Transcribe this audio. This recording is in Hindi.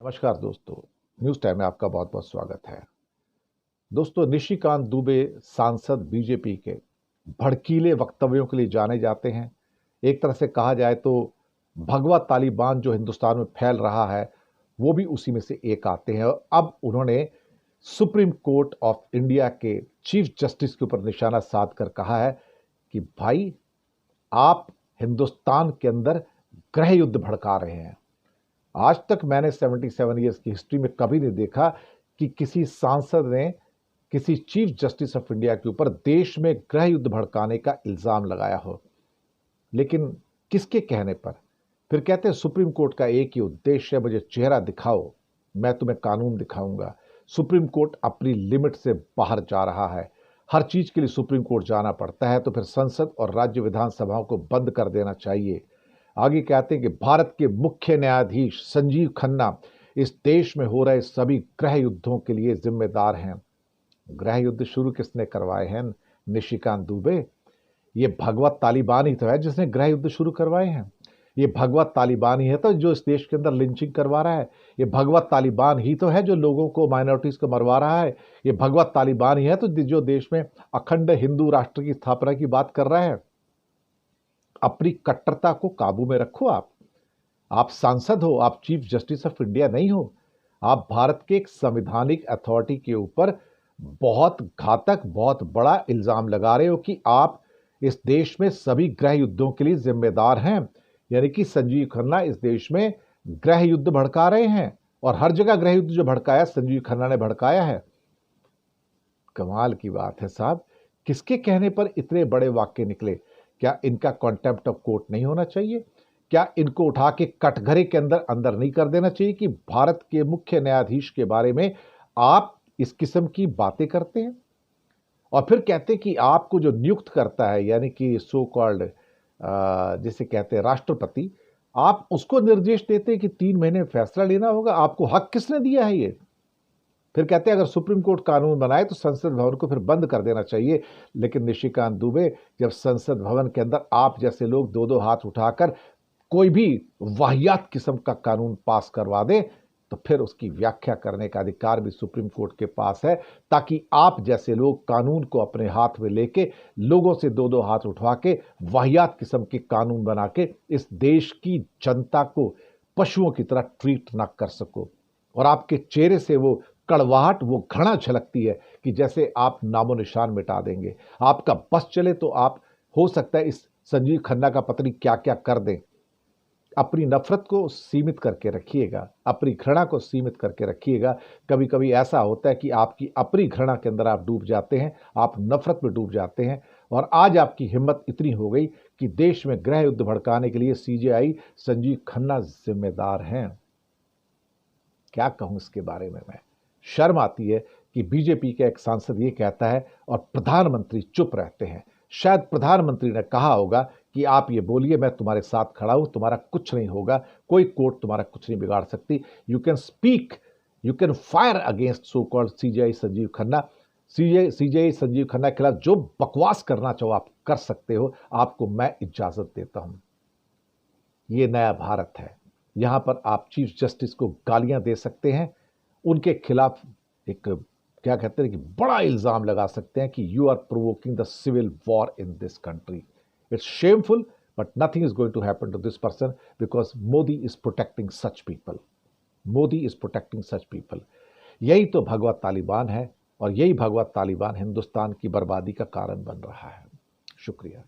नमस्कार दोस्तों, न्यूज़ टाइम में आपका बहुत बहुत स्वागत है। दोस्तों, निशिकांत दुबे सांसद बीजेपी के भड़कीले वक्तव्यों के लिए जाने जाते हैं। एक तरह से कहा जाए तो भगवा तालिबान जो हिंदुस्तान में फैल रहा है वो भी उसी में से एक आते हैं। और अब उन्होंने सुप्रीम कोर्ट ऑफ इंडिया के चीफ जस्टिस के ऊपर निशाना साध कर कहा है कि भाई, आप हिंदुस्तान के अंदर गृह युद्ध भड़का रहे हैं। आज तक मैंने 77 ईयर्स की हिस्ट्री में कभी नहीं देखा कि किसी सांसद ने किसी चीफ जस्टिस ऑफ इंडिया के ऊपर देश में गृह युद्ध भड़काने का इल्जाम लगाया हो। लेकिन किसके कहने पर? फिर कहते हैं सुप्रीम कोर्ट का एक ही उद्देश्य है, मुझे चेहरा दिखाओ, मैं तुम्हें कानून दिखाऊंगा। सुप्रीम कोर्ट अपनी लिमिट से बाहर जा रहा है। हर चीज के लिए सुप्रीम कोर्ट जाना पड़ता है, तो फिर संसद और राज्य विधानसभाओं को बंद कर देना चाहिए। आगे कहते हैं कि भारत के मुख्य न्यायाधीश संजीव खन्ना इस देश में हो रहे सभी गृह युद्धों के लिए जिम्मेदार हैं। गृह युद्ध शुरू किसने करवाए हैं? निशिकांत दुबे। ये भगवत तालिबान ही तो है जिसने गृह युद्ध शुरू करवाए हैं। ये भगवत तालिबान ही है तो जो इस देश के अंदर लिंचिंग करवा रहा है। ये भगवत तालिबान ही तो है जो लोगों को, माइनॉरिटीज को मरवा रहा है। ये भगवत तालिबान ही है तो जो देश में अखंड हिंदू राष्ट्र की स्थापना की बात कर रहा है। अपनी कट्टरता को काबू में रखो। आप सांसद हो, आप चीफ जस्टिस ऑफ इंडिया नहीं हो। आप भारत के एक संवैधानिक अथॉरिटी के ऊपर बहुत घातक, बहुत बड़ा इल्जाम लगा रहे हो कि आप इस देश में सभी गृह युद्धों के लिए जिम्मेदार हैं। यानी कि संजीव खन्ना इस देश में गृह युद्ध भड़का रहे हैं, और हर जगह गृह युद्ध जो भड़काया संजीव खन्ना ने भड़काया है। कमाल की बात है साहब, किसके कहने पर इतने बड़े वाक्य निकले? क्या इनका कॉन्टेम्प्ट ऑफ कोर्ट नहीं होना चाहिए? क्या इनको उठा के कटघरे के अंदर अंदर नहीं कर देना चाहिए कि भारत के मुख्य न्यायाधीश के बारे में आप इस किस्म की बातें करते हैं? और फिर कहते हैं कि आपको जो नियुक्त करता है, यानी कि सो कॉल्ड जिसे कहते हैं राष्ट्रपति, आप उसको निर्देश देते हैं कि 3 महीने में फैसला लेना होगा। आपको हक किसने दिया है ये? फिर कहते हैं अगर सुप्रीम कोर्ट कानून बनाए तो संसद भवन को फिर बंद कर देना चाहिए। लेकिन निशिकांत दुबे, जब संसद भवन के अंदर आप जैसे लोग दो दो हाथ उठाकर कोई भी वाहियात किस्म का कानून पास करवा दे, तो फिर उसकी व्याख्या करने का अधिकार भी सुप्रीम कोर्ट के पास है, ताकि आप जैसे लोग कानून को अपने हाथ में लेके लोगों से दो दो हाथ उठवा के वाहियात किस्म के कानून बना के इस देश की जनता को पशुओं की तरह ट्रीट ना कर सको। और आपके चेहरे से वो कड़वाहट, वो घृणा झलकती है कि जैसे आप नामो निशान मिटा देंगे। आपका बस चले तो आप, हो सकता है, इस संजीव खन्ना का पत्नी क्या क्या कर दें। अपनी नफरत को सीमित करके रखिएगा, अपनी घृणा को सीमित करके रखिएगा। कभी कभी ऐसा होता है कि आपकी अपनी घृणा के अंदर आप डूब जाते हैं, आप नफरत में डूब जाते हैं। और आज आपकी हिम्मत इतनी हो गई कि देश में गृह युद्ध भड़काने के लिए सीजेआई संजीव खन्ना जिम्मेदार हैं। क्या कहूं इसके बारे में मैं? शर्म आती है कि बीजेपी का एक सांसद ये कहता है और प्रधानमंत्री चुप रहते हैं। शायद प्रधानमंत्री ने कहा होगा कि आप ये बोलिए, मैं तुम्हारे साथ खड़ा हूं, तुम्हारा कुछ नहीं होगा, कोई कोर्ट तुम्हारा कुछ नहीं बिगाड़ सकती। You can speak, you can fire against so called CJI Sanjeev Khanna. CJI Sanjeev Khanna के खिलाफ जो बकवास करना चाहो आप कर सकते हो, आपको मैं इजाजत देता हूं। ये नया भारत है, यहां पर आप चीफ जस्टिस को गालियां दे सकते हैं, उनके खिलाफ एक, क्या कहते हैं कि, बड़ा इल्जाम लगा सकते हैं कि you are provoking the civil war in this country. It's shameful, but nothing is going to happen to this person because Modi is protecting such people. Modi is protecting such people. यही तो भगवत तालिबान है, और यही भगवत तालिबान हिंदुस्तान की बर्बादी का कारण बन रहा है। शुक्रिया।